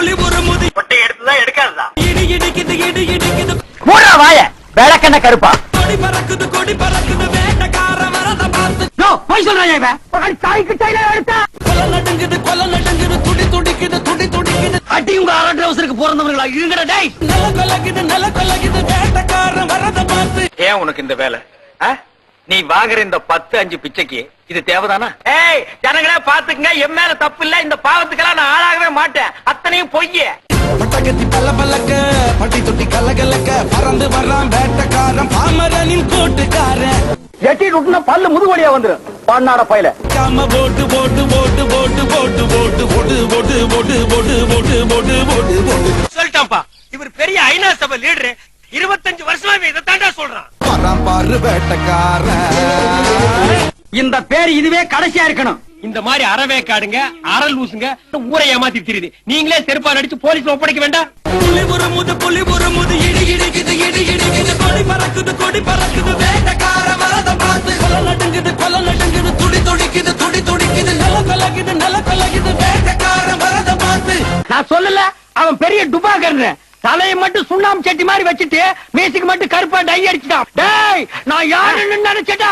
புலி ஒரு முதி பொட்டை எடுத்துதான் எடுக்காதா இடி இடிக்குது இடி இடிக்குது மூடா வாய வேடக்கண்ண கருப்பா கொடி பறக்குது வேட்டக்கார வரத பார்த்து போய் சொல்றான் இவன் தாய்க்கு டைல எடுத்தா கொலை நடுங்குது துடி துடிக்குது அடி உங்க அரை ட்ரவுசருக்கு பிறந்தவங்களா இருங்கடா டேய் நில கொலகுது வேட்டக்கார வரத பார்த்து ஏன் உனக்கு இந்த வேலை நீ வாங்குற இந்த 10-5 பிச்சைக்கு இது தேவைதானா? ஏய் ஜனங்களே பாத்துக்கங்க, என் மேல தப்பு இல்ல. இந்த பாவத்துக்கெல்லாம் நான் ஆளாகவே மாட்டேன். அத்தனையும் பொய்யே. பட்டகத்தி பல்லக்க பட்டி தொட்டி கலகலக்க பறந்து வர்றான் வேட்டக்காரன் பாமரனின் கூட்டுக்காரன். எட்டி நுட்டுனா பல்லு முதுவலியா வந்துரும் பாண்ணாட பையில. காம போட்டு சொல்லிட்டான்ப்பா, இவர் பெரிய ஐநா சபை லீடரு. 25 வருஷமா இதை தாண்டா சொல்றான். பாரு வேட்டக்காரன். இந்த பேர் இதுவே கடைசியா இருக்கணும். இந்த மாதிரி அறவேக்காடுங்க அரல் ஊசுங்க ஊரை ஏமாத்தி தெரியுது. நீங்களே செருப்பா நடிச்சு போலீஸ்ல ஒப்படைக்க வேண்டாம். புலி ஒரு முது இடி இடிக்குது கொடி பறக்குது வேட்டக்கார வரத பார்த்து கொலை நடுங்குது துடி துடிக்குது நில கொலகுது வேட்டக்கார வரத பார்த்து. நான் சொல்லல அவன் பெரிய டுபாகர். தலையை மட்டும் சுண்ணாம்பு சட்டி மாதிரி வச்சுட்டு மீசுக்கு மட்டும் கருப்பா டை அடிச்சுட்டான். டேய் நான் யாருன்னு நினைச்சட்டா